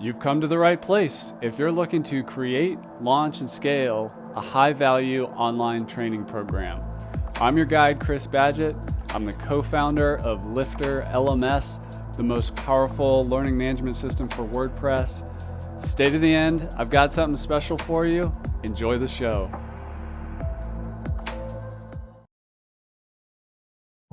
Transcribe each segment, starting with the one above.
You've come to the right place if you're looking to create, launch, and scale a high-value online training program. I'm your guide, Chris Badgett. I'm the co-founder of LifterLMS, the most powerful learning management system for WordPress. Stay to the end. I've got something special for you. Enjoy the show.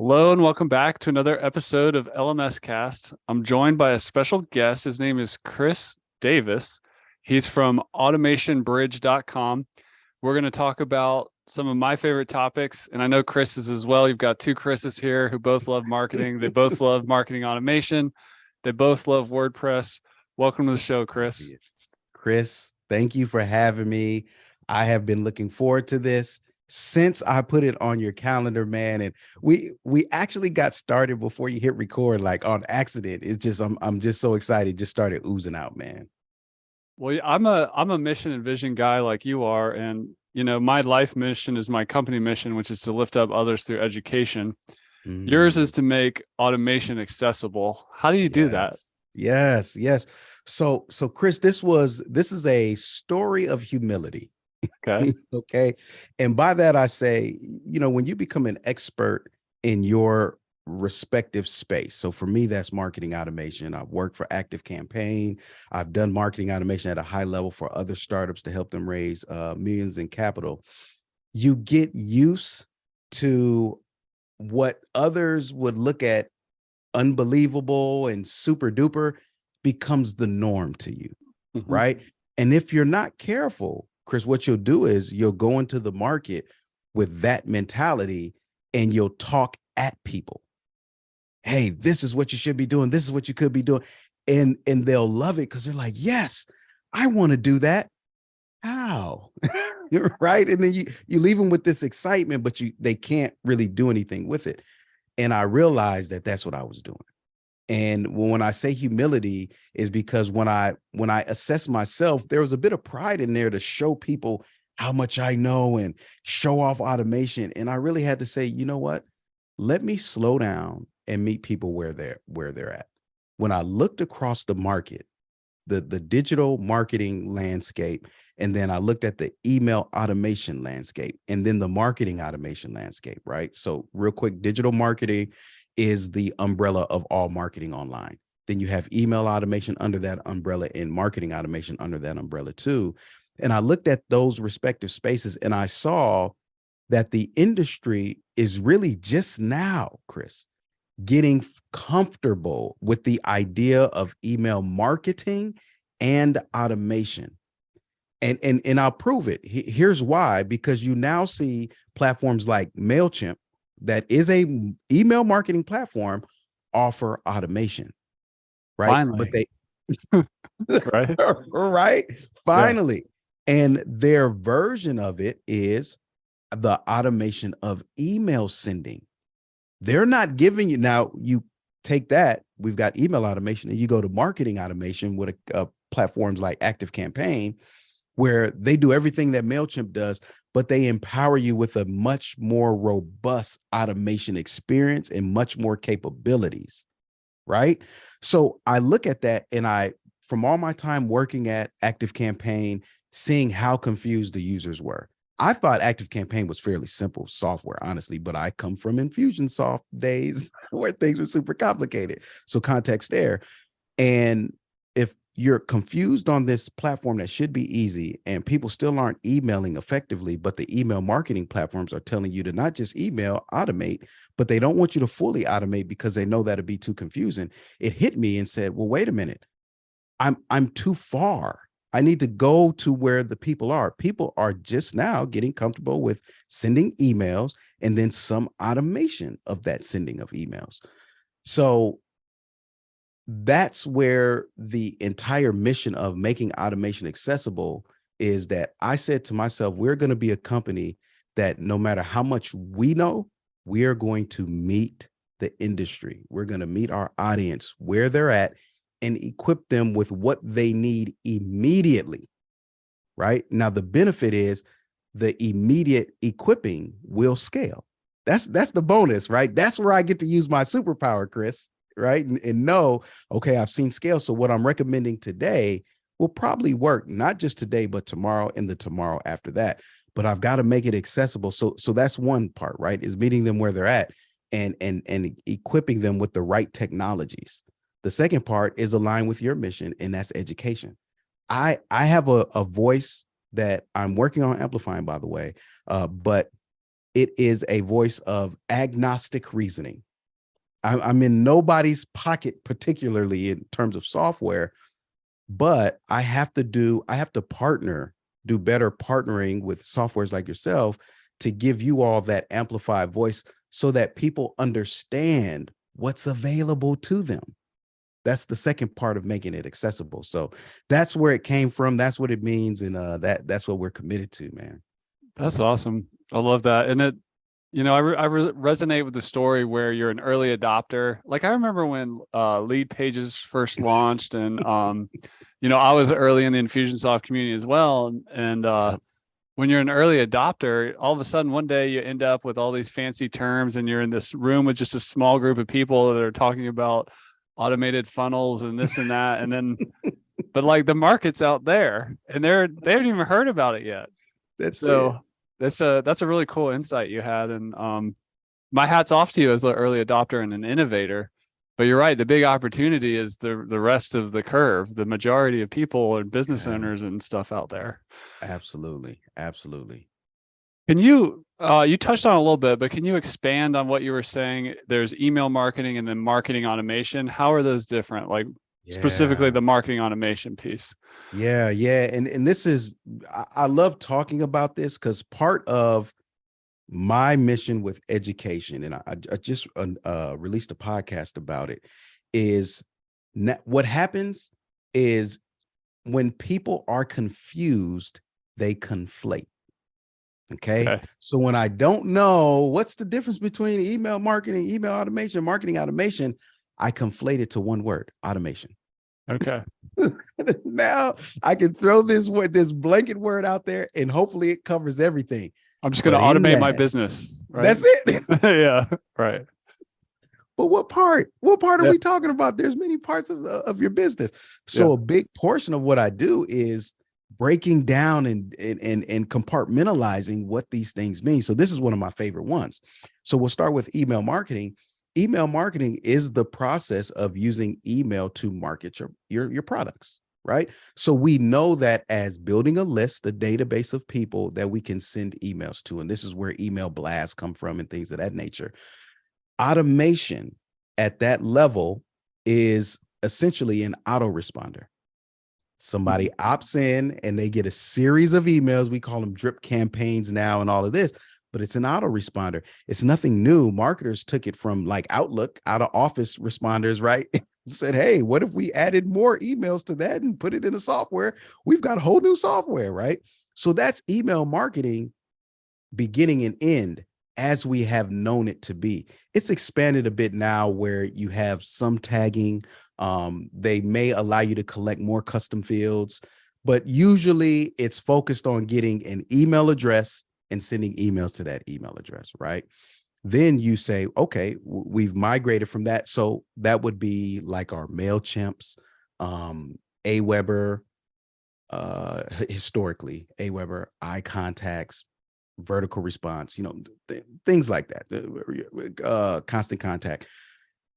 Hello and welcome back to another episode of LMS Cast. I'm joined by a special guest. His name is Chris Davis. He's from automationbridge.com. We're going to talk about some of my favorite topics, and I know Chris's as well. You've got two Chris's here who both love marketing. They both love marketing automation. They both love WordPress. Welcome to the show, Chris. Chris, thank you for having me. I have been looking forward to this since I put it on your calendar, man. And we actually got started before you hit record, like on accident. It's just I'm just so excited. Just started oozing out, man. Well, I'm a mission and vision guy like you are, and you know my life mission is my company mission, which is to lift up others through education. Yours is to make automation accessible. How do you do that? Yes. So Chris, this is a story of humility. Okay. Okay. And by that, I say, when you become an expert in your respective space. So for me, that's marketing automation. I've worked for Active Campaign. I've done marketing automation at a high level for other startups to help them raise millions in capital. You get used to what others would look at unbelievable and super duper becomes the norm to you, right? And if you're not careful, Chris, what you'll do is you'll go into the market with that mentality and you'll talk at people. Hey, this is what you should be doing. This is what you could be doing. And they'll love it because they're like, yes, I want to do that. How? Right? And then you leave them with this excitement, but they can't really do anything with it. And I realized that that's what I was doing. And when I say humility is because when I assess myself, there was a bit of pride in there to show people how much I know and show off automation. And I really had to say, you know what? Let me slow down and meet people where they're at. When I looked across the market, the digital marketing landscape, and then I looked at the email automation landscape, and then the marketing automation landscape, right? So real quick, digital marketing is the umbrella of all marketing online. Then you have email automation under that umbrella and marketing automation under that umbrella too. And I looked at those respective spaces and I saw that the industry is really just now, Chris, getting comfortable with the idea of email marketing and automation. And I'll prove it. Here's why, because you now see platforms like MailChimp, that is a email marketing platform, offer automation, right? Finally. But they, right? right? Finally. Yeah. And their version of it is the automation of email sending. They're not giving you, now you take that, we've got email automation, and you go to marketing automation with platforms like Active Campaign, where they do everything that MailChimp does, but they empower you with a much more robust automation experience and much more capabilities, right? So I look at that and from all my time working at Active Campaign, seeing how confused the users were. I thought Active Campaign was fairly simple software, honestly, but I come from Infusionsoft days where things were super complicated. So context there. And if you're confused on this platform that should be easy and people still aren't emailing effectively, but the email marketing platforms are telling you to not just email, automate, but they don't want you to fully automate because they know that'd be too confusing. It hit me and said, well, wait a minute, I'm too far. I need to go to where the people are. People are just now getting comfortable with sending emails and then some automation of that sending of emails. So that's where the entire mission of making automation accessible is, that I said to myself, we're going to be a company that no matter how much we know, we are going to meet the industry. We're going to meet our audience where they're at and equip them with what they need immediately, right? Now, the benefit is the immediate equipping will scale. That's the bonus, right? That's where I get to use my superpower, Chris. right? And know, okay, I've seen scale. So what I'm recommending today will probably work, not just today, but tomorrow and the tomorrow after that. But I've got to make it accessible. So that's one part, right? Is meeting them where they're at and equipping them with the right technologies. The second part is aligned with your mission, and that's education. I have a voice that I'm working on amplifying, by the way, but it is a voice of agnostic reasoning. I'm in nobody's pocket, particularly in terms of software, but I have to do better partnering with softwares like yourself to give you all that amplified voice so that people understand what's available to them. That's the second part of making it accessible. So that's where it came from. That's what it means. And that's what we're committed to, man. That's awesome. I love that. And I resonate with the story where you're an early adopter. Like I remember when Lead Pages first launched, and I was early in the Infusionsoft community as well. And when you're an early adopter, all of a sudden one day you end up with all these fancy terms, and you're in this room with just a small group of people that are talking about automated funnels and this and that, and then, but like the market's out there, and they haven't even heard about it yet. That's So. it. That's a really cool insight you had, and my hat's off to you as the early adopter and an innovator. But you're right, the big opportunity is the rest of the curve, the majority of people and business owners and stuff out there. Absolutely. Can you you touched on it a little bit, but can you expand on what you were saying? There's email marketing and then marketing automation. How are those different? Like specifically the marketing automation piece. Yeah. And this is, I love talking about this because part of my mission with education, and I just released a podcast about it, is what happens is when people are confused, they conflate. Okay. So when I don't know what's the difference between email marketing, email automation, marketing automation, I conflate it to one word: automation. Okay. Now I can throw this blanket word out there, and hopefully it covers everything. I'm just going to automate my business. Right? That's it. Yeah. Right. But what part? Are we talking about? There's many parts of your business. So a big portion of what I do is breaking down and compartmentalizing what these things mean. So this is one of my favorite ones. So we'll start with email marketing. Email marketing is the process of using email to market your products, right? So we know that as building a list, a database of people that we can send emails to, and this is where email blasts come from and things of that nature. Automation at that level is essentially an autoresponder. Somebody opts in and they get a series of emails. We call them drip campaigns now and all of this, but it's an autoresponder. It's nothing new. Marketers took it from like Outlook, out of office responders, right? Said, hey, what if we added more emails to that and put it in a software? We've got a whole new software, right? So that's email marketing beginning and end as we have known it to be. It's expanded a bit now where you have some tagging. They may allow you to collect more custom fields, but usually it's focused on getting an email address and sending emails to that email address, right? Then you say, okay, we've migrated from that. So that would be like our MailChimps, Aweber, historically, Aweber, iContacts, vertical response, things like that, constant contact.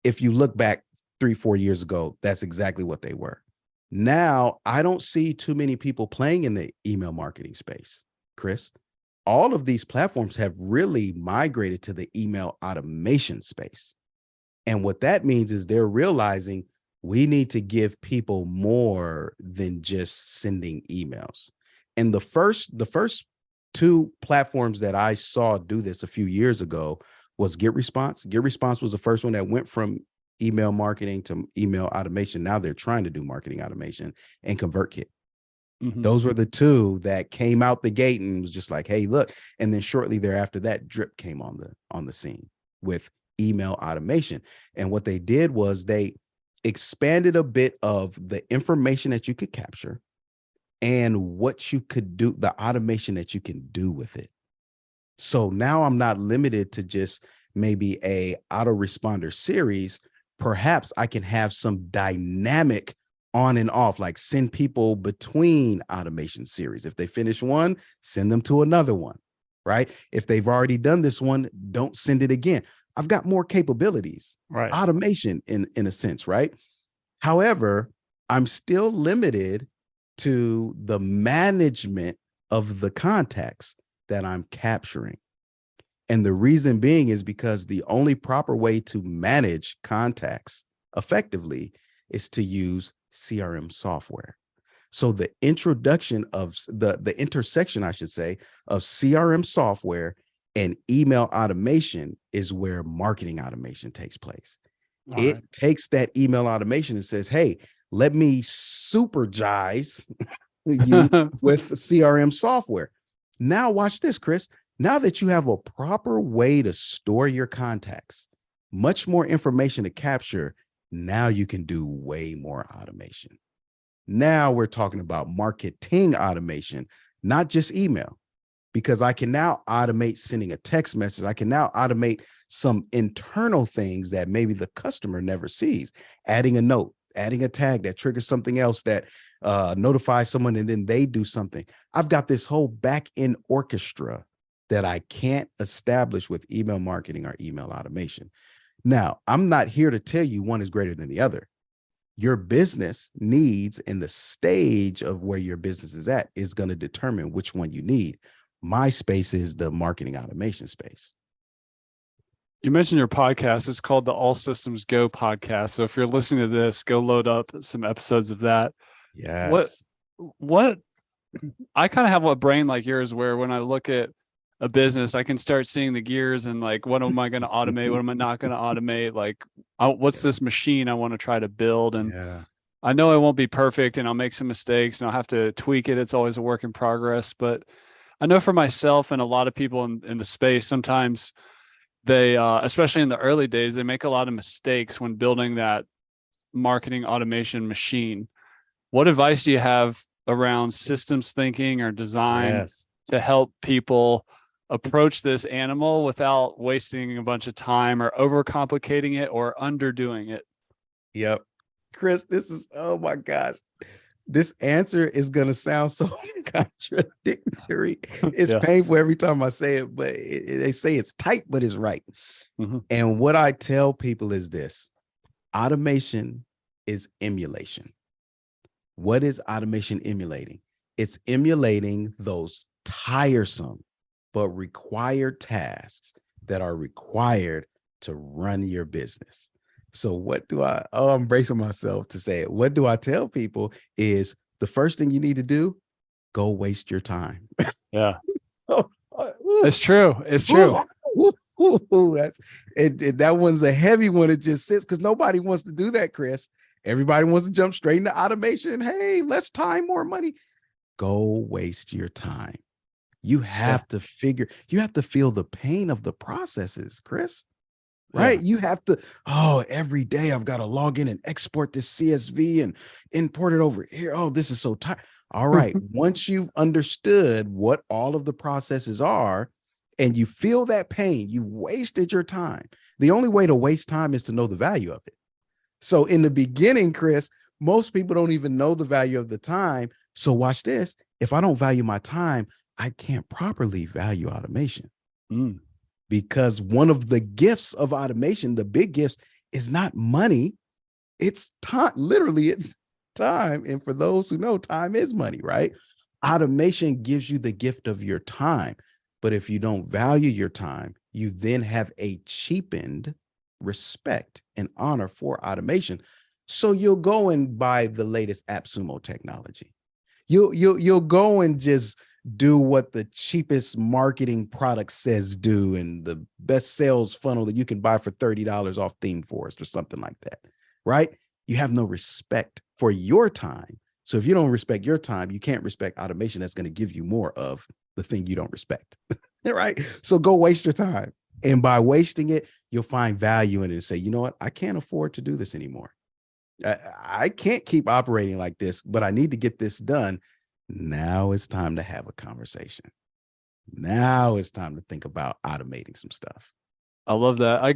If you look back 3-4 years ago, that's exactly what they were. Now, I don't see too many people playing in the email marketing space, Chris. All of these platforms have really migrated to the email automation space. And what that means is they're realizing we need to give people more than just sending emails. And the first two platforms that I saw do this a few years ago was GetResponse. GetResponse was the first one that went from email marketing to email automation. Now they're trying to do marketing automation, and ConvertKit. Mm-hmm. Those were the two that came out the gate and was just like, hey, look. And then shortly thereafter, that Drip came on the scene with email automation. And what they did was they expanded a bit of the information that you could capture and what you could do, the automation that you can do with it. So now I'm not limited to just maybe a autoresponder series, perhaps I can have some dynamic on and off, like send people between automation series. If they finish one, send them to another one, right? If they've already done this one, don't send it again. I've got more capabilities, Right. automation in a sense, right? However, I'm still limited to the management of the contacts that I'm capturing. And the reason being is because the only proper way to manage contacts effectively is to use CRM software. So the introduction of the intersection, I should say, of CRM software and email automation is where marketing automation takes place. All It right. takes that email automation and says, hey, let me supergize you with CRM software. Now watch this, Chris. Now that you have a proper way to store your contacts, much more information to capture, now you can do way more automation. Now we're talking about marketing automation, not just email, because I can now automate sending a text message. I can now automate some internal things that maybe the customer never sees, adding a note, adding a tag that triggers something else that notifies someone and then they do something. I've got this whole back end orchestra that I can't establish with email marketing or email automation. Now, I'm not here to tell you one is greater than the other. Your business needs and the stage of where your business is at is going to determine which one you need. My space is the marketing automation space. You mentioned your podcast. It's called the All Systems Go podcast. So if you're listening to this, go load up some episodes of that. What Yes. what I kind of have a brain like yours where when I look at a business, I can start seeing the gears and like, what am I going to automate? What am I not going to automate? Like, what's Yeah. this machine I want to try to build? And Yeah. I know I won't be perfect and I'll make some mistakes and I'll have to tweak it. It's always a work in progress. But I know for myself and a lot of people in the space, sometimes they, especially in the early days, they make a lot of mistakes when building that marketing automation machine. What advice do you have around systems thinking or design Yes. to help people approach this animal without wasting a bunch of time or overcomplicating it or underdoing it? Yep. Chris, this is, oh my gosh. This answer is going to sound so contradictory. It's Yeah. painful every time I say it, but they say it's tight, but it's right. Mm-hmm. And what I tell people is this: automation is emulation. What is automation emulating? It's emulating those tiresome but required tasks that are required to run your business. So what do I'm bracing myself to say it. What do I tell people is the first thing you need to do, go waste your time. Yeah. Oh, It's true. It's true. that's it. That one's a heavy one. It just sits because nobody wants to do that, Chris. Everybody wants to jump straight into automation. Hey, less time, more money. Go waste your time. You Yeah. have to you have to feel the pain of the processes, Chris. Yeah. Right? You have to, oh, every day I've got to log in and export this CSV and import it over here. Oh, this is so tight. All right. Once you've understood what all of the processes are and you feel that pain, you've wasted your time. The only way to waste time is to know the value of it. So in the beginning, Chris, most people don't even know the value of the time. So watch this. If I don't value my time, I can't properly value automation. Mm. Because one of the gifts of automation, the big gifts, is not money. It's time. Literally, it's time. And for those who know, time is money, right? Automation gives you the gift of your time. But if you don't value your time, you then have a cheapened respect and honor for automation. So you'll go and buy the latest AppSumo technology. You'll go and just do what the cheapest marketing product says do and the best sales funnel that you can buy for $30 off Theme Forest or something like that, right? You have no respect for your time. So if you don't respect your time, you can't respect automation that's going to give you more of the thing you don't respect, right? So go waste your time. And by wasting it, you'll find value in it and say, you know what? I can't afford to do this anymore. I can't keep operating like this, but I need to get this done. Now it's time to have a conversation. Now it's time to think about automating some stuff. I love that. I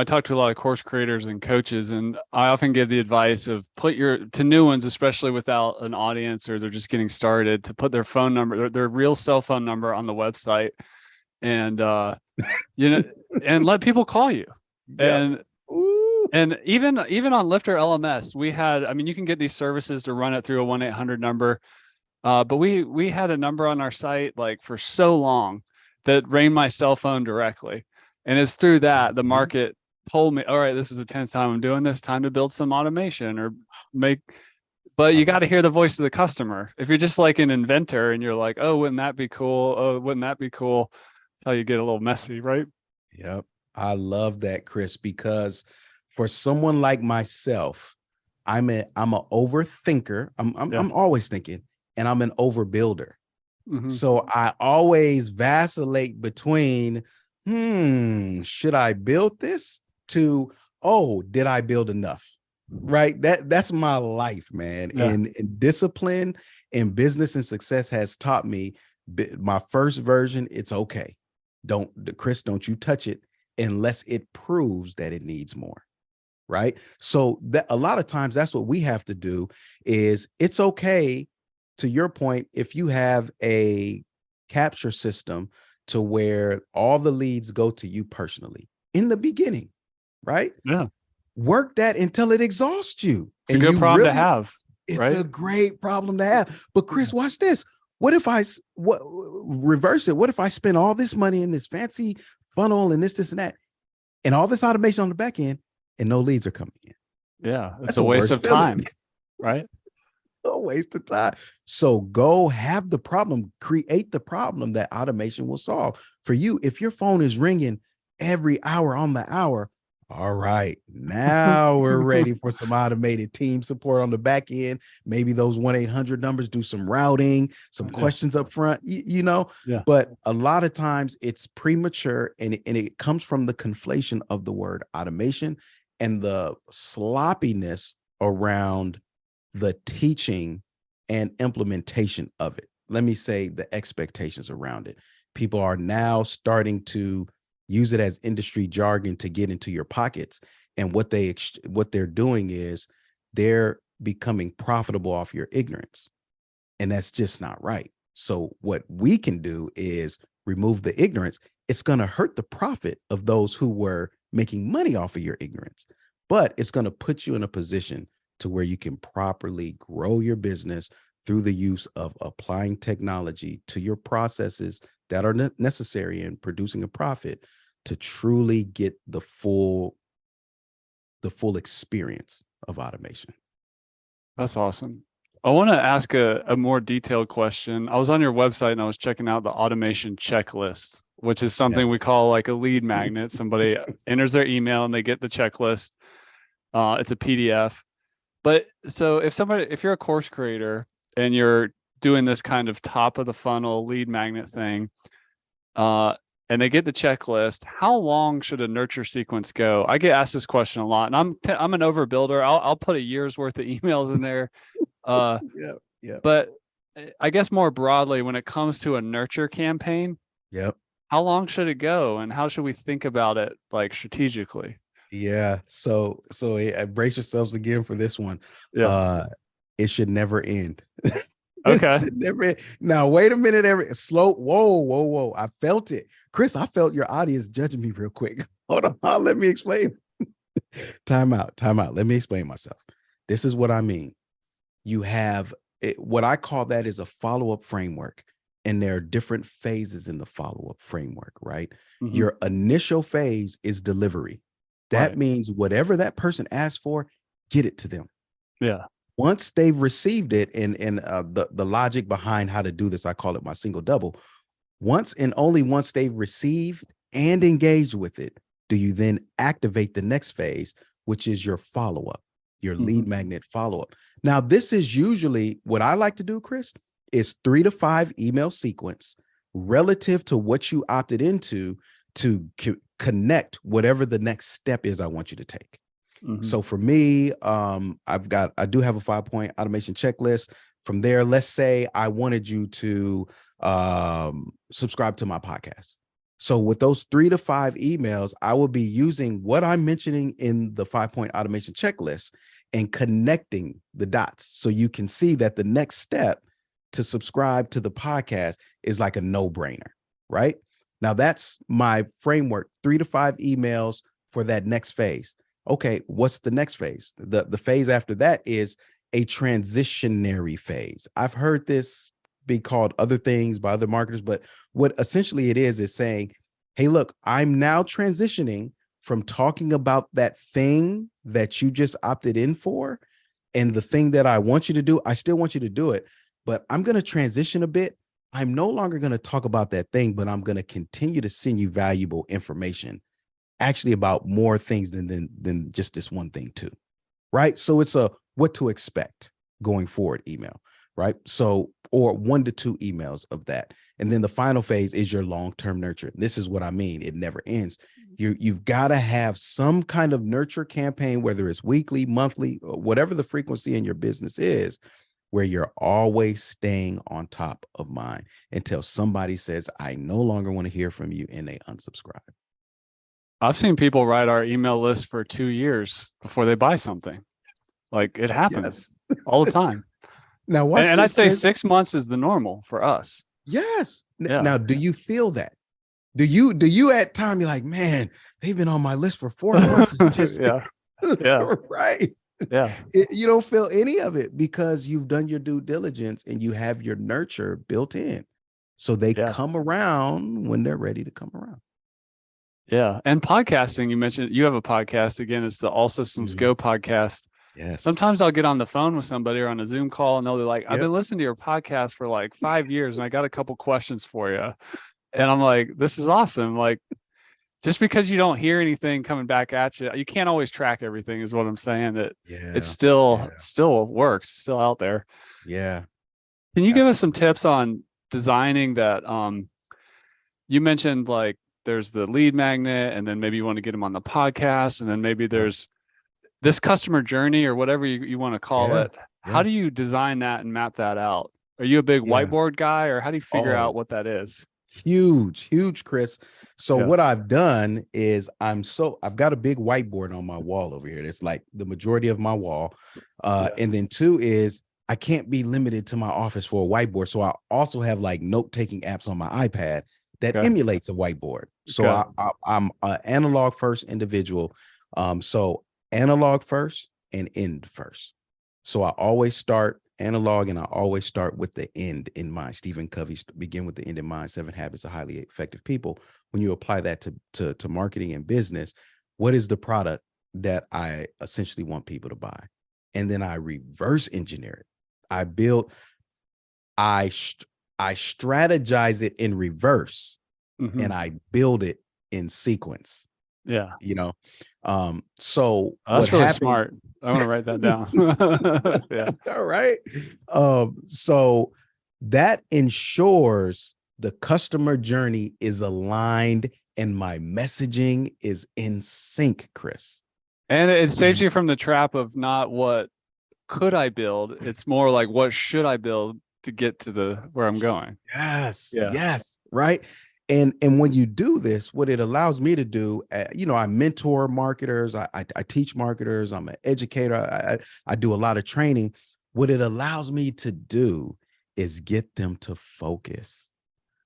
talk to a lot of course creators and coaches, and I often give the advice of to new ones, especially without an audience or they're just getting started, to put their phone number, their real cell phone number on the website and, you know, and let people call you. Yep. And, Ooh. and even on Lifter LMS, you can get these services to run it through a 1-800 number. But we had a number on our site like for so long that rang my cell phone directly. And it's through that the Mhm. market told me, all right, this is the 10th time I'm doing this, time to build some automation or make, but I you got love to it. hear the voice of the customer. If you're just like an inventor and you're like, oh, wouldn't that be cool? Oh, wouldn't that be cool? That's how you get a little messy, right? Yep. I love that, Chris, because for someone like myself, I'm a overthinker. Yeah. I'm always thinking, and I'm an overbuilder. Hmm. So I always vacillate between, should I build this to, oh, did I build enough? Right. That's my life, man. Yeah. And discipline and business and success has taught me my first version, it's okay. Chris, don't you touch it unless it proves that it needs more. Right. So that a lot of times that's what we have to do is it's okay, to your point, if you have a capture system to where all the leads go to you personally in the beginning, right? Yeah. Work that until it exhausts you. It's a And good you problem to really, have, it's right? a great problem to have. But Yeah. Chris, watch this. What if what reverse it? What if I spend all this money in this fancy funnel and this, and that, and all this automation on the back end and no leads are coming in? Yeah. It's That's a a waste worse of feeling. time, right? A waste of time. So go have the problem, create the problem that automation will solve for you. If your phone is ringing every hour on the hour, all right, now we're ready for some automated team support on the back end. Maybe those 1-800 numbers, do some routing, some Yeah. questions up front, Yeah. but a lot of times it's premature, and it comes from the conflation of the word automation and the sloppiness around the teaching and implementation of it. Let me say the expectations around it. People are now starting to use it as industry jargon to get into your pockets. And what they're doing is they're becoming profitable off your ignorance. And that's just not right. So what we can do is remove the ignorance. It's going to hurt the profit of those who were making money off of your ignorance, but it's going to put you in a position to where you can properly grow your business through the use of applying technology to your processes that are necessary in producing a profit to truly get the full experience of automation. That's awesome. I want to ask a more detailed question. I was on your website and I was checking out the automation checklist, which is Yeah. something we call like a lead magnet. Somebody enters their email and they get the checklist. It's a PDF. But so if you're a course creator and you're doing this kind of top of the funnel lead magnet thing, uh, and they get the checklist, how long should a nurture sequence go? I get asked this question a lot, and I'm an overbuilder. I'll put a year's worth of emails in there. Uh, Yeah. Yeah. but I guess more broadly, when it comes to a nurture campaign, Yep. how long should it go, and how should we think about it like strategically? Yeah. So brace yourselves again for this one. Yeah. Uh it should never end. It Okay. should never end. Now, wait a minute, slow. Whoa, whoa, whoa. I felt it. Chris, I felt your audience judging me real quick. Hold on. Let me explain. Time out. Time out. Let me explain myself. This is what I mean. You have what I call that is a follow-up framework. And there are different phases in the follow-up framework, right? Hmm. Your initial phase is delivery. That Right. means whatever that person asked for, get it to them. Yeah. Once they've received it, and the logic behind how to do this, I call it my single double. Once and only once they've received and engaged with it, do you then activate the next phase, which is your follow-up, your Hmm. lead magnet follow-up. Now, this is usually what I like to do, Chris, is 3 to 5 email sequence relative to what you opted into to connect whatever the next step is I want you to take. Hmm. So for me, I do have a 5-point automation checklist. From there, let's say I wanted you to subscribe to my podcast. So with those 3 to 5 emails, I will be using what I'm mentioning in the 5-point automation checklist and connecting the dots. So you can see that the next step to subscribe to the podcast is like a no-brainer, right? Now that's my framework, 3 to 5 emails for that next phase. Okay, what's the next phase? The phase after that is a transitionary phase. I've heard this be called other things by other marketers, but what essentially it is saying, hey, look, I'm now transitioning from talking about that thing that you just opted in for and the thing that I want you to do. I still want you to do it, but I'm going to transition a bit. I'm no longer going to talk about that thing, but I'm going to continue to send you valuable information actually about more things than just this one thing too. Right. So it's a what to expect going forward email. Right. So, or 1 to 2 emails of that. And then the final phase is your long-term nurture. This is what I mean. It never ends. You've got to have some kind of nurture campaign, whether it's weekly, monthly, or whatever the frequency in your business is, where you're always staying on top of mind until somebody says, I no longer want to hear from you, and they unsubscribe. I've seen people write our email list for 2 years before they buy something. Like it happens all the time. Now, watch and this, I'd say Chris. 6 months is the normal for us. Yes. Yeah. Now, do you feel that? Do you at time you're like, man, they've been on my list for 4 months? It's just yeah. Right. Yeah. You don't feel any of it because you've done your due diligence and you have your nurture built in. So they come around when they're ready to come around. Yeah. And podcasting, you mentioned you have a podcast. Again, it's the All Systems Go podcast. Yes. Sometimes I'll get on the phone with somebody or on a Zoom call and they'll be like, I've been listening to your podcast for like 5 years and I got a couple questions for you. And I'm like, this is awesome. Like, just because you don't hear anything coming back at you, you can't always track everything is what I'm saying. That it's still works. It's still out there. Yeah. Can you give us some tips on designing that? You mentioned like there's the lead magnet and then maybe you want to get them on the podcast and then maybe there's this customer journey or whatever you want to call it. How do you design that and map that out? Are you a big whiteboard guy or how do you figure out what that is? Huge, Chris. So what I've done is I've got a big whiteboard on my wall over here. It's like the majority of my wall. And then 2 is I can't be limited to my office for a whiteboard. So I also have like note-taking apps on my iPad that emulates a whiteboard. So I'm an analog first individual. So analog first and end first. So I always start analog and I always start with the end in mind. Stephen Covey's begin with the end in mind, 7 Habits of Highly Effective People. When you apply that to marketing and business, what is the product that I essentially want people to buy? And then I reverse engineer it. I strategize it in reverse and I build it in sequence. Yeah. So that's really smart. I want to write that down. Yeah. All right. So that ensures the customer journey is aligned and my messaging is in sync, Chris. And it saves you from the trap of not what could I build? It's more like what should I build to get to where I'm going? Yes. Right. And when you do this, what it allows me to do, I mentor marketers, I teach marketers, I'm an educator, I do a lot of training. What it allows me to do is get them to focus.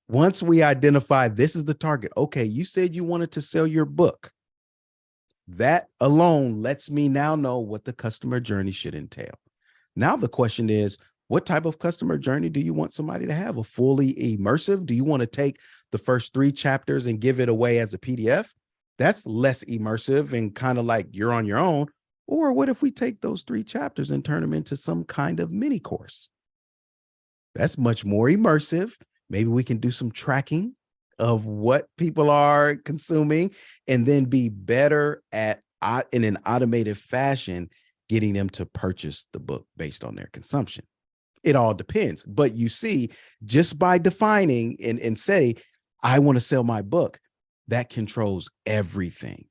Once we identify this is the target, okay, you said you wanted to sell your book. That alone lets me now know what the customer journey should entail. Now the question is, what type of customer journey do you want somebody to have? A fully immersive? Do you want to take the first 3 chapters and give it away as a PDF? That's less immersive and kind of like you're on your own. Or what if we take those 3 chapters and turn them into some kind of mini course? That's much more immersive. Maybe we can do some tracking of what people are consuming and then be better at, in an automated fashion, getting them to purchase the book based on their consumption. It all depends. But you see, just by defining and say, I want to sell my book, that controls everything.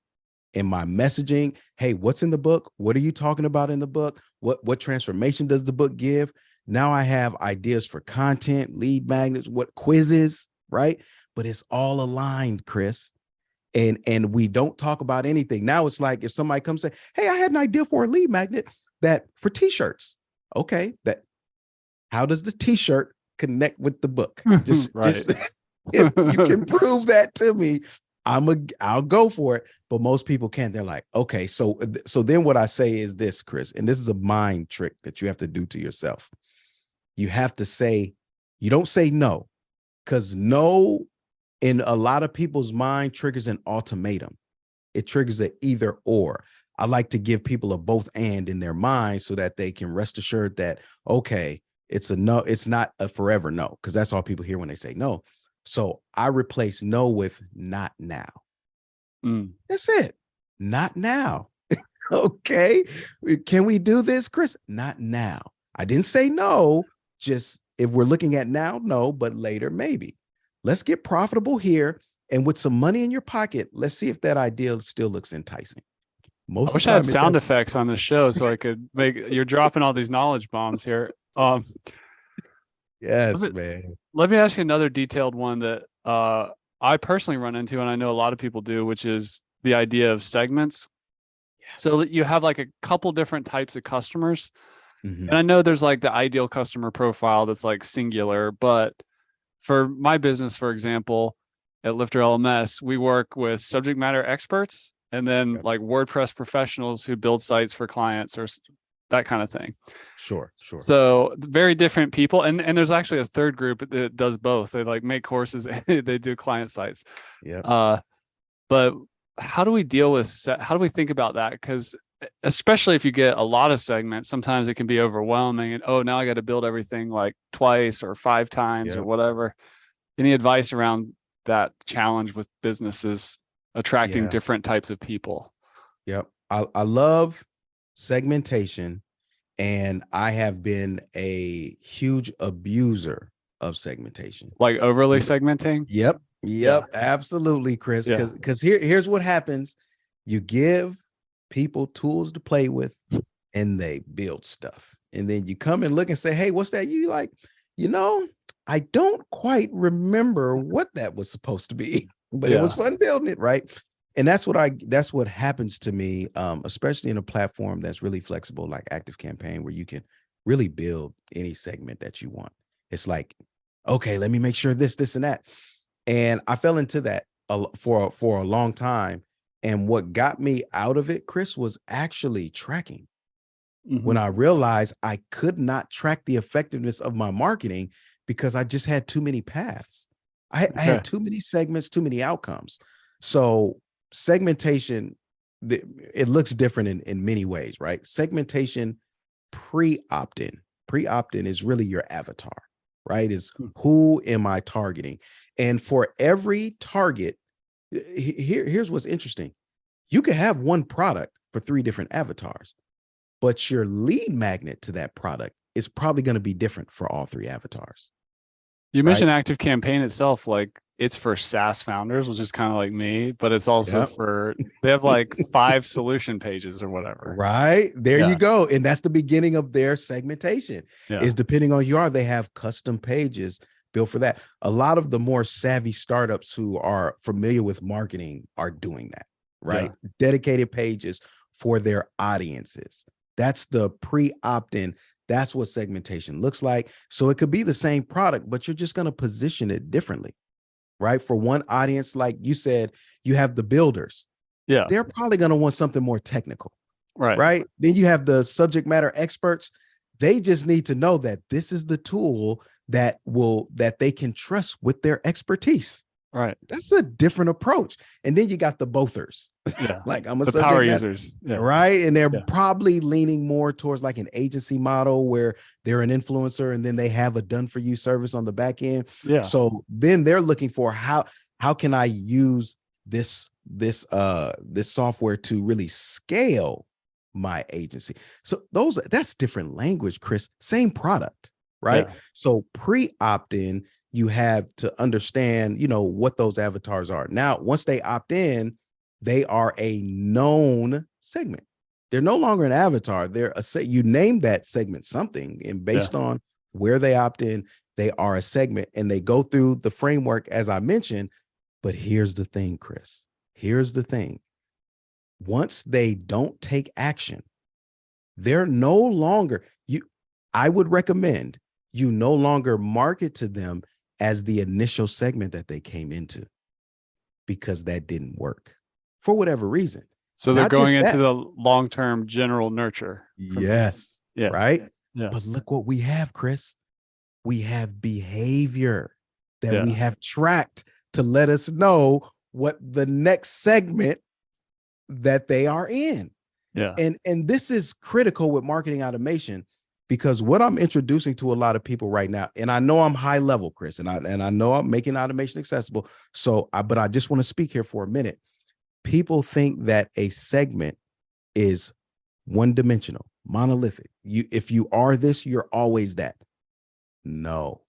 In my messaging, hey, what's in the book? What are you talking about in the book? What transformation does the book give? Now I have ideas for content, lead magnets, what quizzes, right? but it's all aligned, Chris. And we don't talk about anything. Now it's like if somebody comes say, hey, I had an idea for a lead magnet that for t-shirts. Okay, that how does the t-shirt connect with the book? Just if you can prove that to me, I'll go for it. But most people can't. They're like, okay, so then what I say is this, Chris, and this is a mind trick that you have to do to yourself. You have to say, you don't say no, because no in a lot of people's mind triggers an ultimatum. It triggers an either or. I like to give people a both and in their mind so that they can rest assured that, okay, it's a no, it's not a forever no, because that's all people hear when they say no. So I replace no with not now. That's it. Not now. Okay. Can we do this, Chris? Not now. I didn't say no. Just if we're looking at now, no, but later, maybe. Let's get profitable here. And with some money in your pocket, let's see if that idea still looks enticing. I wish I had sound effects on the show so I could you're dropping all these knowledge bombs here. Yes, man. Let me ask you another detailed one that I personally run into, and I know a lot of people do, which is the idea of segments. Yes. So that you have like a couple different types of customers. And I know there's like the ideal customer profile that's like singular, but for my business, for example, at LifterLMS, we work with subject matter experts and then like WordPress professionals who build sites for clients or that kind of thing. Sure. So very different people. And there's actually a third group that does both. They like make courses, they do client sites. Yeah. But how do we deal with, how do we think about that? Because especially if you get a lot of segments, sometimes it can be overwhelming and, oh, now I got to build everything like twice or 5 times or whatever. Any advice around that challenge with businesses attracting different types of people? Yep. I love segmentation, and I have been a huge abuser of segmentation. Like overly segmenting? Yep. Absolutely, Chris. Because here's what happens. You give people tools to play with and they build stuff. And then you come and look and say, hey, what's that? You like, I don't quite remember what that was supposed to be, but it was fun building it, right? And that's what happens to me, especially in a platform that's really flexible like ActiveCampaign, where you can really build any segment that you want. It's like, okay, let me make sure this, and that. And I fell into that for a long time. And what got me out of it, Chris, was actually tracking. When I realized I could not track the effectiveness of my marketing because I just had too many paths. I had too many segments, too many outcomes. So segmentation, it looks different in many ways, right? Segmentation pre-opt-in is really your avatar, right? Is who am I targeting? And for every target, here's what's interesting. You could have one product for 3 different avatars, but your lead magnet to that product is probably going to be different for all 3 avatars. You mentioned ActiveCampaign itself, like it's for SaaS founders, which is kind of like me, but it's also they have like 5 solution pages or whatever. Right. There you go. And that's the beginning of their segmentation is depending on who you are, they have custom pages built for that. A lot of the more savvy startups who are familiar with marketing are doing that, right? Dedicated pages for their audiences. That's the pre-opt-in. That's what segmentation looks like. So it could be the same product, but you're just going to position it differently, right? For one audience, like you said, you have the builders. They're probably going to want something more technical, right? Then you have the subject matter experts. They just need to know that this is the tool that they can trust with their expertise. Right. That's a different approach. And then you got the bothers. Like I'm a subject power matter, users. right? And they're probably leaning more towards like an agency model where they're an influencer and then they have a done for you service on the back end. So then they're looking for how can I use this software to really scale my agency. So that's different language, Chris. Same product, right? So pre-opt-in, you have to understand, what those avatars are. Now, once they opt in, they are a known segment. They're no longer an avatar. They're you name that segment something, and based on where they opt in, They are a segment and they go through the framework as I mentioned. But here's the thing, Chris. Here's the thing. Once they don't take action, they're no longer I would recommend you no longer market to them as the initial segment that they came into, because that didn't work for whatever reason. So they're Not going just into that. the long-term general nurture. Yes. Yeah. Right. Yeah. But look what we have, Chris. We have behavior that we Yeah. have tracked to let us know what the next segment that they are in. Yeah. And this is critical with marketing automation, because what I'm introducing to a lot of people right now, and I know I'm high level, Chris, and I know I'm making automation accessible. But I just want to speak here for a minute. People think that a segment is one dimensional, monolithic. If you are this, you're always that. No,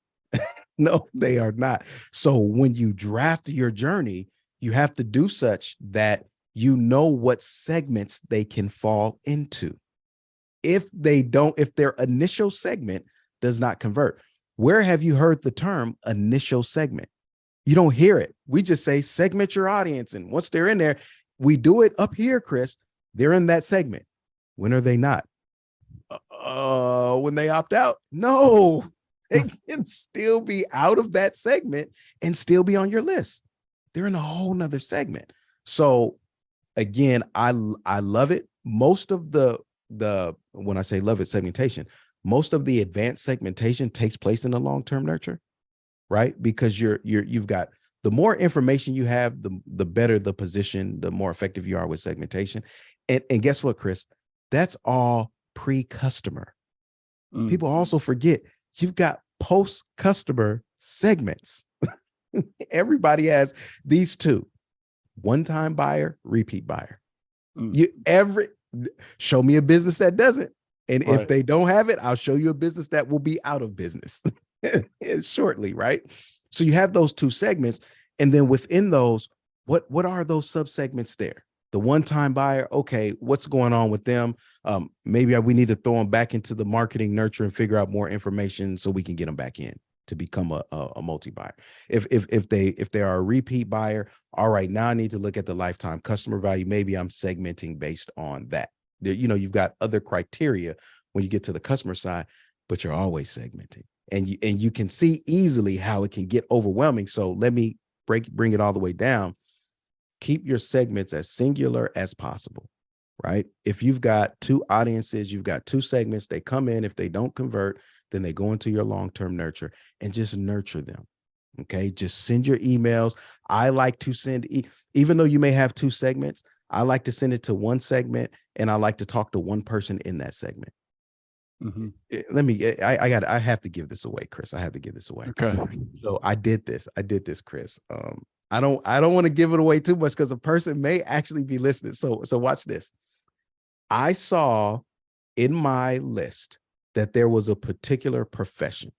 no, they are not. So when you draft your journey, you have to do such that you know what segments they can fall into. If their initial segment does not convert, where have you heard the term initial segment? You don't hear it. We just say segment your audience. And once they're in there, we do it up here, Chris. They're in that segment. When are they not? When they opt out? No, they can still be out of that segment and still be on your list. They're in a whole nother segment. So again, I love it. Most of the when I say love it, segmentation, most of the advanced segmentation takes place in the long-term nurture, right? Because you've got, the more information you have, the better the position, the more effective you are with segmentation. And guess what, Chris? That's all pre-customer. People also forget you've got post-customer segments. Everybody has these two: one-time buyer, repeat buyer. Show me a business that doesn't. And if they don't have it, I'll show you a business that will be out of business shortly, right? So you have those two segments. And then within those, what are those subsegments there? The one-time buyer, okay, what's going on with them? Maybe we need to throw them back into the marketing nurture and figure out more information so we can get them back in to become a multi-buyer. If they are a repeat buyer, all right, now I need to look at the lifetime customer value. Maybe I'm segmenting based on that. You've got other criteria when you get to the customer side, but you're always segmenting, and you can see easily how it can get overwhelming. So let me bring it all the way down. Keep your segments as singular as possible, right? If you've got two audiences, you've got two segments, they come in, if they don't convert, then they go into your long-term nurture and just nurture them. Okay. Just send your emails. I like to send, even though you may have two segments, I like to send it to one segment, and I like to talk to one person in that segment. I have to give this away, Chris. I have to give this away. Okay. So I did this, Chris. I don't want to give it away too much because a person may actually be listening. So watch this. I saw in my list that there was a particular profession.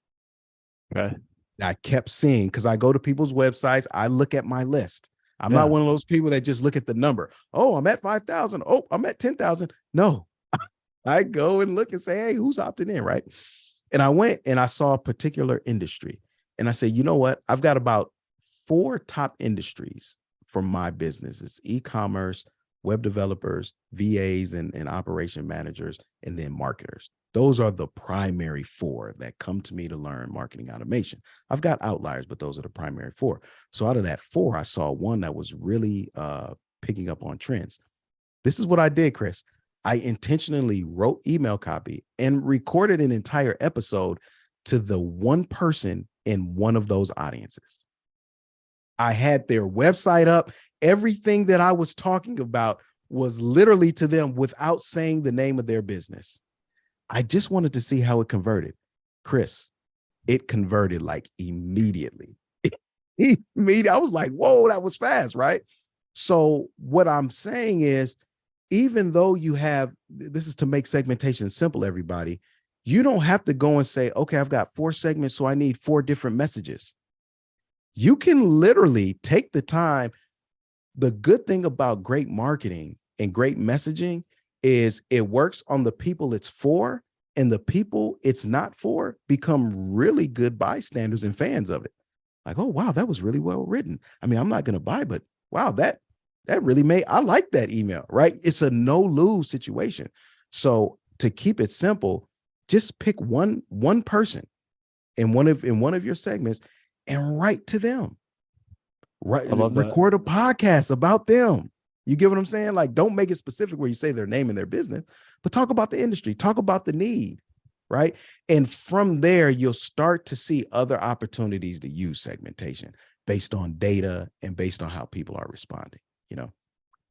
Okay. I kept seeing, because I go to people's websites, I look at my list. I'm not one of those people that just look at the number. Oh, I'm at 5,000. Oh, I'm at 10,000. No, I go and look and say, hey, who's opting in, right? And I went and I saw a particular industry. And I said, you know what? I've got about 4 top industries for my business. It's e-commerce, web developers, VAs, and operation managers, and then marketers. Those are the primary 4 that come to me to learn marketing automation. I've got outliers, but those are the primary 4. So out of that 4, I saw one that was really picking up on trends. This is what I did, Chris. I intentionally wrote email copy and recorded an entire episode to the one person in one of those audiences. I had their website up. Everything that I was talking about was literally to them without saying the name of their business. I just wanted to see how it converted. Chris, it converted like immediately. I was like, whoa, that was fast, right? So what I'm saying is, even though you have, this is to make segmentation simple, everybody, you don't have to go and say, okay, I've got 4 segments, so I need 4 different messages. You can literally take the time. The good thing about great marketing and great messaging is it works on the people it's for, And the people it's not for become really good bystanders and fans of it. Like, oh, wow, that was really well written. I mean, I'm not going to buy, but wow, that really I like that email, right? It's a no lose situation. So to keep it simple, just pick one person in one of your segments and write to them. Right, I love that. record a podcast about them. You get what I'm saying? Like, don't make it specific where you say their name and their business, but talk about the industry, talk about the need, right? And from there, you'll start to see other opportunities to use segmentation based on data and based on how people are responding, you know?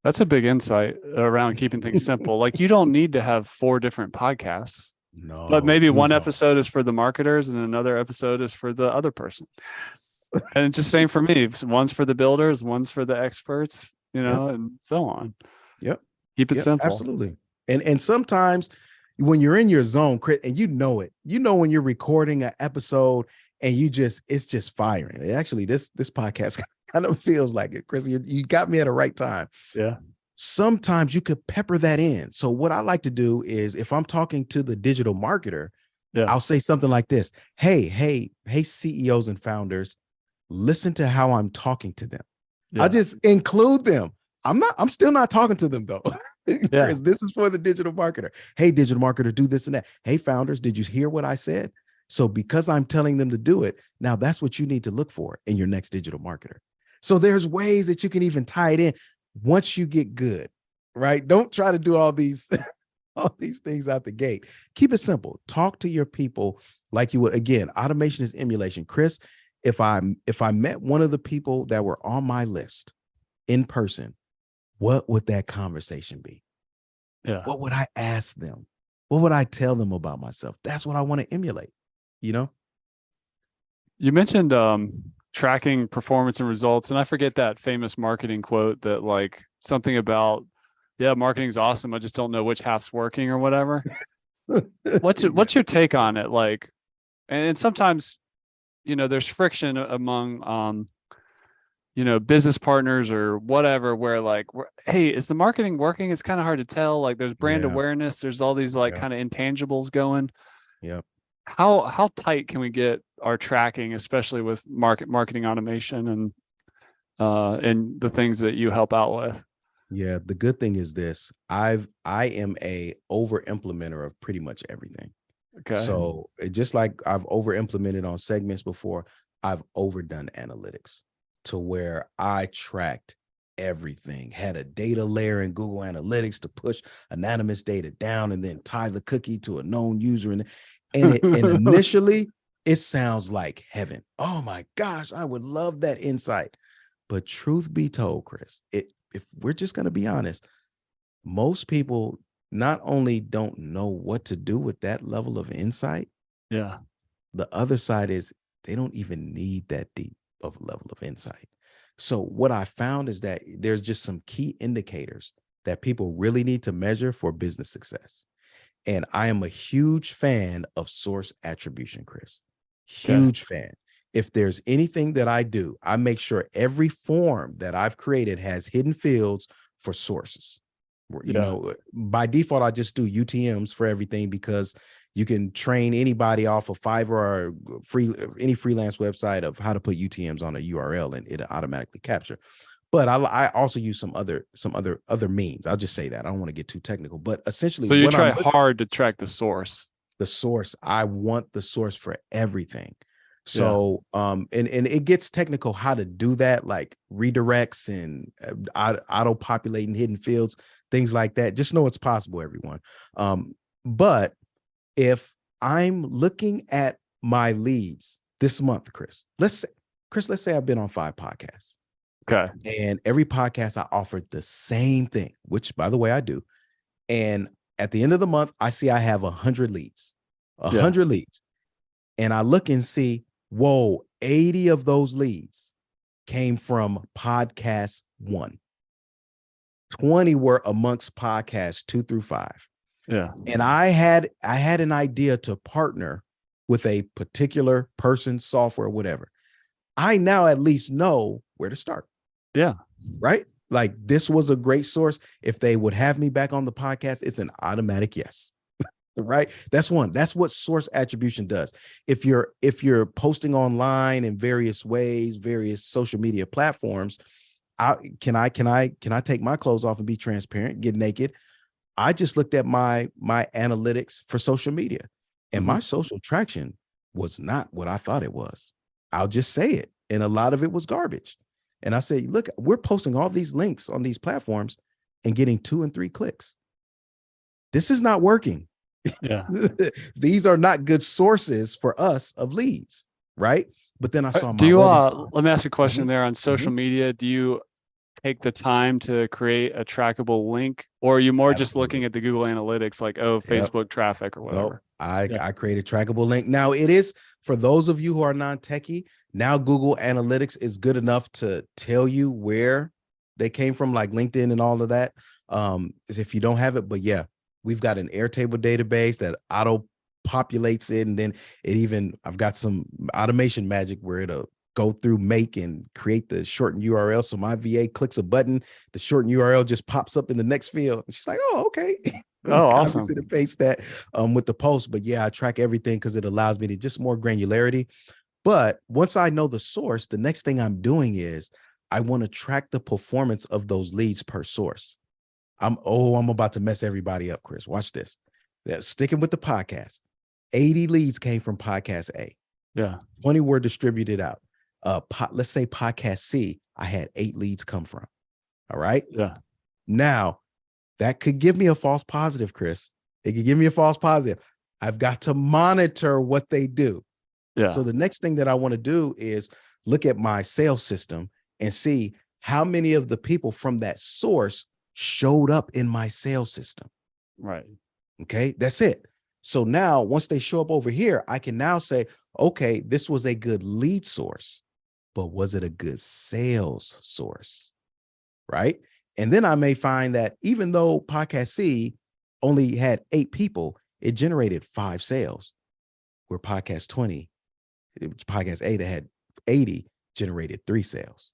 That's a big insight around keeping things simple. Like you don't need to have 4 different podcasts, but No, maybe please one don't. episode is for the marketers and another episode is for the other person. And it's just same for me. One's for the builders, one's for the experts, Yep. and so on. Yep. Keep it Yep. simple. Absolutely. And sometimes when you're in your zone, and you know it, when you're recording an episode and it's just firing. Actually, this podcast kind of feels like it, Chris. You got me at the right time. Yeah. Sometimes you could pepper that in. So what I like to do is if I'm talking to the digital marketer, Yeah. I'll say something like this. Hey, CEOs and founders, listen to how I'm talking to them. Yeah. I just include them. I'm still not talking to them though. Yeah. Chris, this is for the digital marketer. Hey, digital marketer, do this and that. Hey, founders, did you hear what I said? So because I'm telling them to do it, now that's what you need to look for in your next digital marketer. So there's ways that you can even tie it in once you get good, right? Don't try to do all these things out the gate. Keep it simple. Talk to your people like you would. Again, automation is emulation. Chris, if I met one of the people that were on my list in person, what would that conversation be? Yeah. What would I ask them? What would I tell them about myself? That's what I want to emulate, you know? You mentioned tracking performance and results, and I forget that famous marketing quote that like something about, yeah, marketing's awesome. I just don't know which half's working or whatever. What's your take on it? Like, and sometimes, there's friction among business partners or whatever, where like, hey, is the marketing working? It's kind of hard to tell. Like there's brand Yeah. awareness. There's all these like Yeah. kind of intangibles going. Yeah. How tight can we get our tracking, especially with marketing automation and the things that you help out with? Yeah. The good thing is this, I am a over implementer of pretty much everything. Okay. So just like I've over implemented on segments before, I've overdone analytics to where I tracked everything, had a data layer in Google Analytics to push anonymous data down and then tie the cookie to a known user. And initially it sounds like heaven. Oh my gosh, I would love that insight. But truth be told, Chris, if we're just going to be honest, most people not only don't know what to do with that level of insight. Yeah. The other side is they don't even need that deep of level of insight. So what I found is that there's just some key indicators that people really need to measure for business success. And I am a huge fan of source attribution, Chris. Huge fan. If there's anything that I do, I make sure every form that I've created has hidden fields for sources. By default, I just do UTMs for everything because you can train anybody off of Fiverr or any freelance website of how to put UTMs on a URL and it'll automatically capture. But I also use some other means. I'll just say that. I don't want to get too technical, but essentially, so you try hard to track the source. The source. I want the source for everything. So, and it gets technical how to do that, like redirects and auto populating hidden fields, things like that. Just know it's possible, everyone. But if I'm looking at my leads this month, Chris, let's say I've been on 5 podcasts. Okay. And every podcast I offered the same thing, which by the way, I do. And at the end of the month, I see I have 100 leads, 100 leads. And I look and see, whoa, 80 of those leads came from podcast 1. 20 were amongst podcasts 2 through 5. Yeah. And I had an idea to partner with a particular person, software, whatever. I now at least know where to start. Yeah. Right? Like this was a great source. If they would have me back on the podcast, it's an automatic yes. Right. That's one. That's what source attribution does. If you're posting online in various ways, various social media platforms, can I take my clothes off and be transparent, get naked? I just looked at my analytics for social media, and Mm-hmm. my social traction was not what I thought it was. I'll just say it. And a lot of it was garbage. And I say, look, we're posting all these links on these platforms and getting 2 and 3 clicks. This is not working. Yeah. These are not good sources for us of leads, right? But then I saw Do my you webinar. let me ask you a question Mhm, there on social mhm. media. Do you take the time to create a trackable link, or are you more just looking Absolutely. at the Google Analytics like, oh, Yep. Facebook traffic or Nope. whatever? I Yeah. I create a trackable link. Now it is for those of you who are non-techie. Now Google Analytics is good enough to tell you where they came from, like LinkedIn and all of that. Is if you don't have it, but yeah, we've got an Airtable database that auto populates it, and then I've got some automation magic where it'll go through make and create the shortened URL. So my VA clicks a button, the shortened URL just pops up in the next field. And she's like, oh, okay. Oh, Copies awesome. it and paste that with the post. But yeah, I track everything because it allows me to just more granularity. But once I know the source, the next thing I'm doing is I want to track the performance of those leads per source. I'm about to mess everybody up, Chris. Watch this. Yeah, sticking with the podcast. 80 leads came from podcast A. Yeah. 20 were distributed out. Let's say podcast C, I had 8 leads come from. All right. Yeah. Now that could give me a false positive, Chris. It could give me a false positive. I've got to monitor what they do. Yeah. So the next thing that I want to do is look at my sales system and see how many of the people from that source showed up in my sales system. Right. Okay, that's it. So now once they show up over here, I can now say, okay, this was a good lead source, but was it a good sales source? Right. And then I may find that even though podcast C only had 8 people, it generated 5 sales, where podcast A that had 80 generated 3 sales.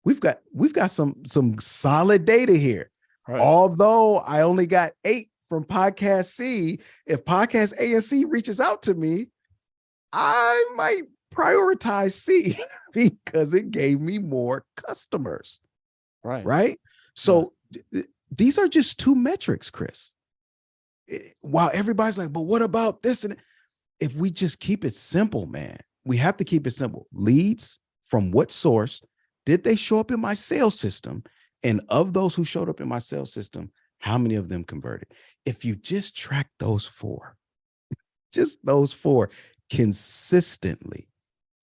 We've got some solid data here. Right. Although I only got 8 from podcast C, if podcast A and C reaches out to me, I might prioritize C because it gave me more customers. Right. Right. Yeah. So these are just 2 metrics, Chris. While everybody's like, but what about this? And if we just keep it simple, man, we have to keep it simple. Leads from what source? Did they show up in my sales system? And of those who showed up in my sales system, how many of them converted? If you just track those 4, just those 4 consistently,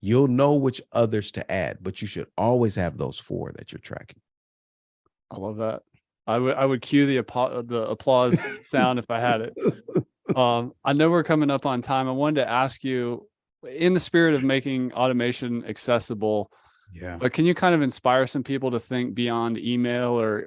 you'll know which others to add, but you should always have those 4 that you're tracking. I love that. I would cue the applause sound if I had it. I know we're coming up on time. I wanted to ask you, in the spirit of making automation accessible, Yeah. but can you kind of inspire some people to think beyond email or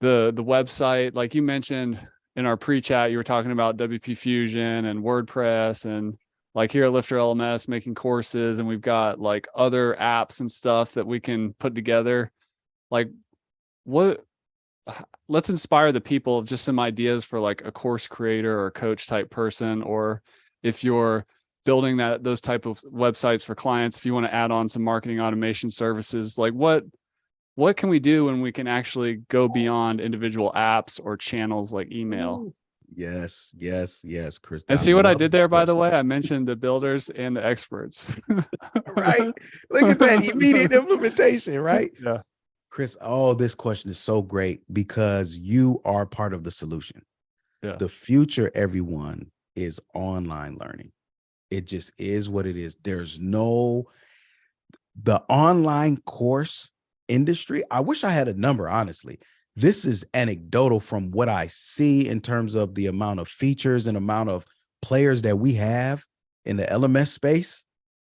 the website? Like you mentioned in our pre-chat, you were talking about WP Fusion and WordPress, and like here at LifterLMS making courses, and we've got like other apps and stuff that we can put together. Like what let's inspire the people of just some ideas for like a course creator or coach type person, or if you're building those type of websites for clients, if you want to add on some marketing automation services, like what can we do when we can actually go beyond individual apps or channels like email? Yes, Chris. And I see what I love did this there, by the question. way? I mentioned the builders and the experts. Right? Look at that immediate implementation, right? Yeah. Chris, oh, this question is so great because you are part of the solution. Yeah. The future, everyone, is online learning. It just is what it is. The online course industry. I wish I had a number, honestly. This is anecdotal from what I see in terms of the amount of features and amount of players that we have in the LMS space.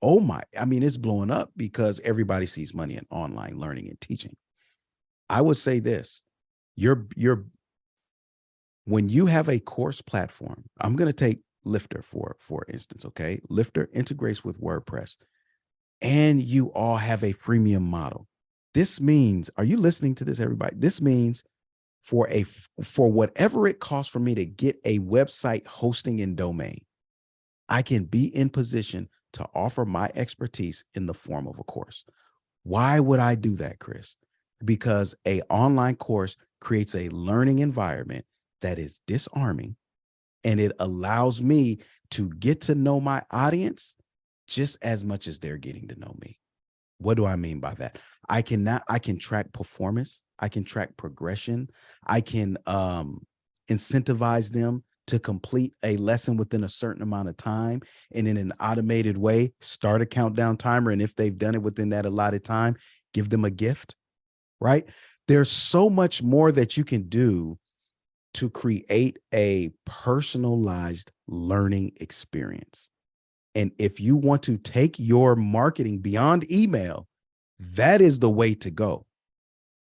Oh my, I mean, it's blowing up because everybody sees money in online learning and teaching. I would say this, when you have a course platform, I'm going to take Lifter for instance, okay? Lifter integrates with WordPress and you all have a freemium model. This means, are you listening to this, everybody? This means for whatever it costs for me to get a website hosting and domain, I can be in position to offer my expertise in the form of a course. Why would I do that, Chris? Because a online course creates a learning environment that is disarming, and it allows me to get to know my audience just as much as they're getting to know me. What do I mean by that? I can track performance. I can track progression. I can incentivize them to complete a lesson within a certain amount of time, and in an automated way, start a countdown timer. And if they've done it within that allotted time, give them a gift, right? There's so much more that you can do to create a personalized learning experience. And if you want to take your marketing beyond email, that is the way to go,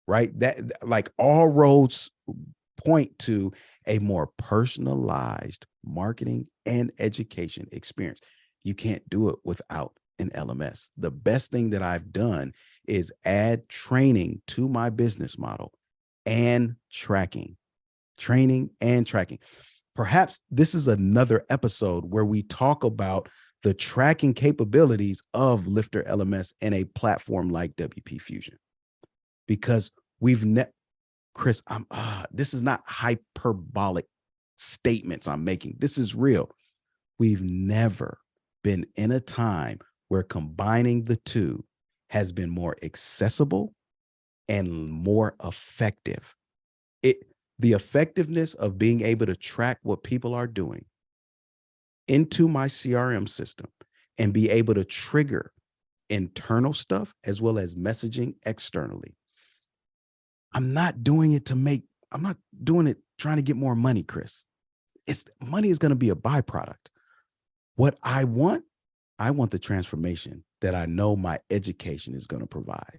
right? That, like, all roads point to a more personalized marketing and education experience. You can't do it without an LMS. The best thing that I've done is add training to my business model and tracking. Perhaps this is another episode where we talk about the tracking capabilities of LifterLMS and a platform like WP Fusion, because Chris, this is not hyperbolic statements I'm making. This is real. We've never been in a time where combining the two has been more accessible and more effective. The effectiveness of being able to track what people are doing into my CRM system and be able to trigger internal stuff as well as messaging externally. I'm not doing it trying to get more money, Chris. Money is going to be a byproduct. What I want the transformation that I know my education is going to provide.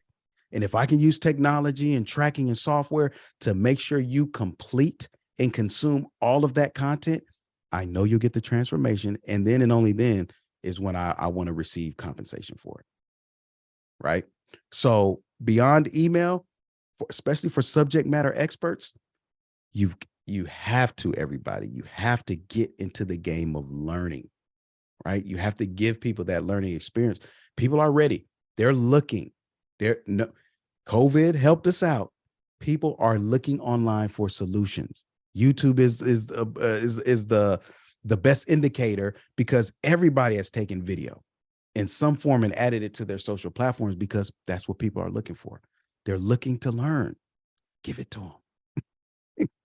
And if I can use technology and tracking and software to make sure you complete and consume all of that content, I know you'll get the transformation. And then and only then is when I want to receive compensation for it. Right? So beyond email, especially for subject matter experts, you have to, everybody, you have to get into the game of learning, right? You have to give people that learning experience. People are ready. They're looking. COVID helped us out. People are looking online for solutions. YouTube is the best indicator, because everybody has taken video in some form and added it to their social platforms, because that's what people are looking for. They're looking to learn. Give it to them.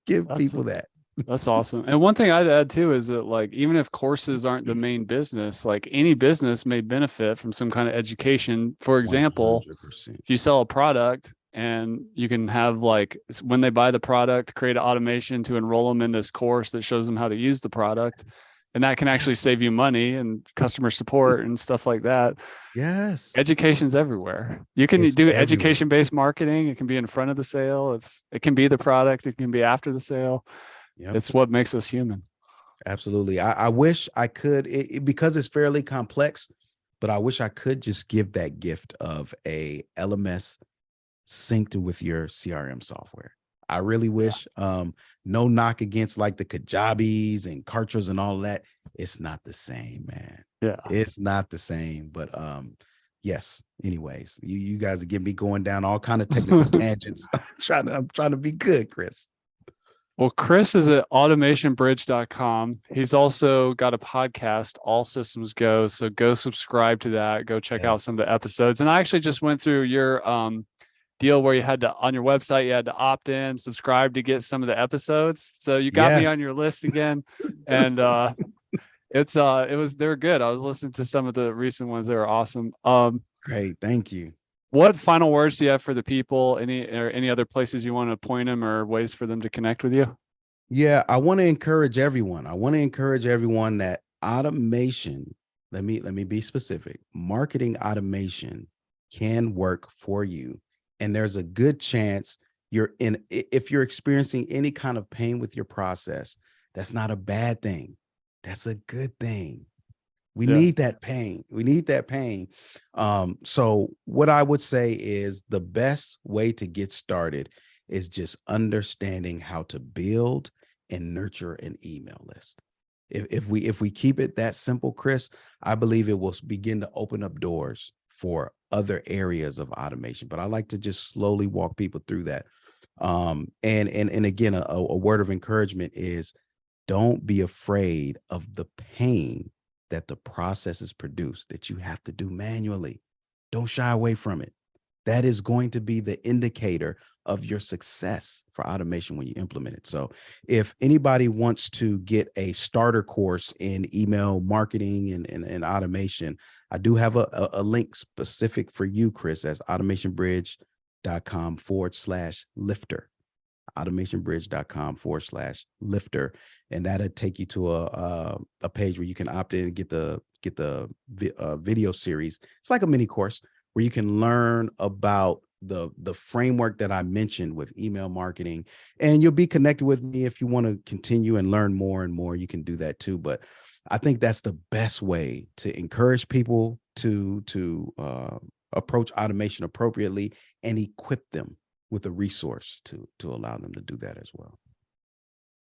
Give people that. That's awesome. And one thing I'd add too is that, like, even if courses aren't the main business, like, any business may benefit from some kind of education. For example, 100%. if you sell a product and you can have, like, when they buy the product, create an automation to enroll them in this course that shows them how to use the product. And that can actually save you money and customer support and stuff like that. Yes. Education's everywhere. You can do education-based marketing. It can be in front of the sale. It can be the product. It can be after the sale. Yep. It's what makes us human. Absolutely. I wish I could, because it's fairly complex, but I wish I could just give that gift of a LMS synced with your CRM software. I really wish. No knock against like the Kajabis and Kartras and all that. It's not the same, man. Yeah, it's not the same. But yes. Anyways, you guys are getting me going down all kind of technical tangents. I'm trying to be good, Chris. Well, Chris is at automationbridge.com. He's also got a podcast, All Systems Go. So go subscribe to that. Go check out some of the episodes. And I actually just went through your deal where you had to, on your website, you had to opt in, subscribe to get some of the episodes. So you got me on your list again. And they were good. I was listening to some of the recent ones. They were awesome. Great. Thank you. What final words do you have for the people? Any other places you want to point them, or ways for them to connect with you? Yeah, I want to encourage everyone. That automation, let me be specific. Marketing automation can work for you. And there's a good chance if you're experiencing any kind of pain with your process, that's not a bad thing. That's a good thing. We need that pain. So what I would say is the best way to get started is just understanding how to build and nurture an email list. If we keep it that simple, Chris, I believe it will begin to open up doors for other areas of automation. But I like to just slowly walk people through that. And again, a word of encouragement is, don't be afraid of the pain that the processes produce that you have to do manually. Don't shy away from it. That is going to be the indicator of your success for automation when you implement it. So if anybody wants to get a starter course in email marketing and automation, I do have a link specific for you, Chris, as automationbridge.com/lifter. automationbridge.com/lifter. And that'll take you to a page where you can opt in and get the video series. It's like a mini course where you can learn about the framework that I mentioned with email marketing, and you'll be connected with me. If you want to continue and learn more and more, you can do that too. But I think that's the best way to encourage people to approach automation appropriately and equip them with a resource to allow them to do that as well.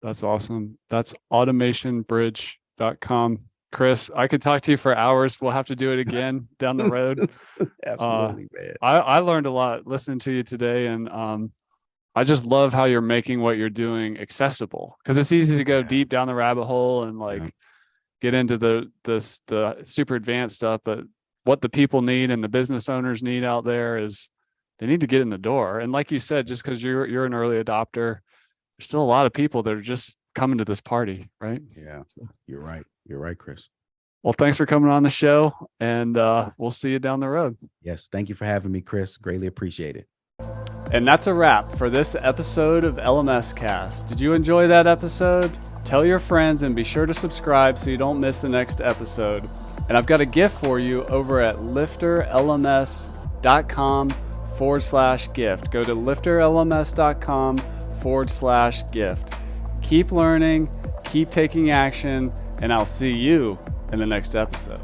That's awesome. That's automationbridge.com. Chris, I could talk to you for hours. We'll have to do it again down the road. Absolutely, man. I learned a lot listening to you today, and I just love how you're making what you're doing accessible, because it's easy to go deep down the rabbit hole and get into the super advanced stuff. But what the people need and the business owners need out there is they need to get in the door. And like you said, just because you're an early adopter, there's still a lot of people that are just coming to this party, right? Yeah, so, you're right. You're right, Chris. Well, thanks for coming on the show, and we'll see you down the road. Yes, thank you for having me, Chris. Greatly appreciate it. And that's a wrap for this episode of LMS Cast. Did you enjoy that episode? Tell your friends and be sure to subscribe so you don't miss the next episode. And I've got a gift for you over at LifterLMS.com/gift. Go to LifterLMS.com/gift. Keep learning, keep taking action, and I'll see you in the next episode.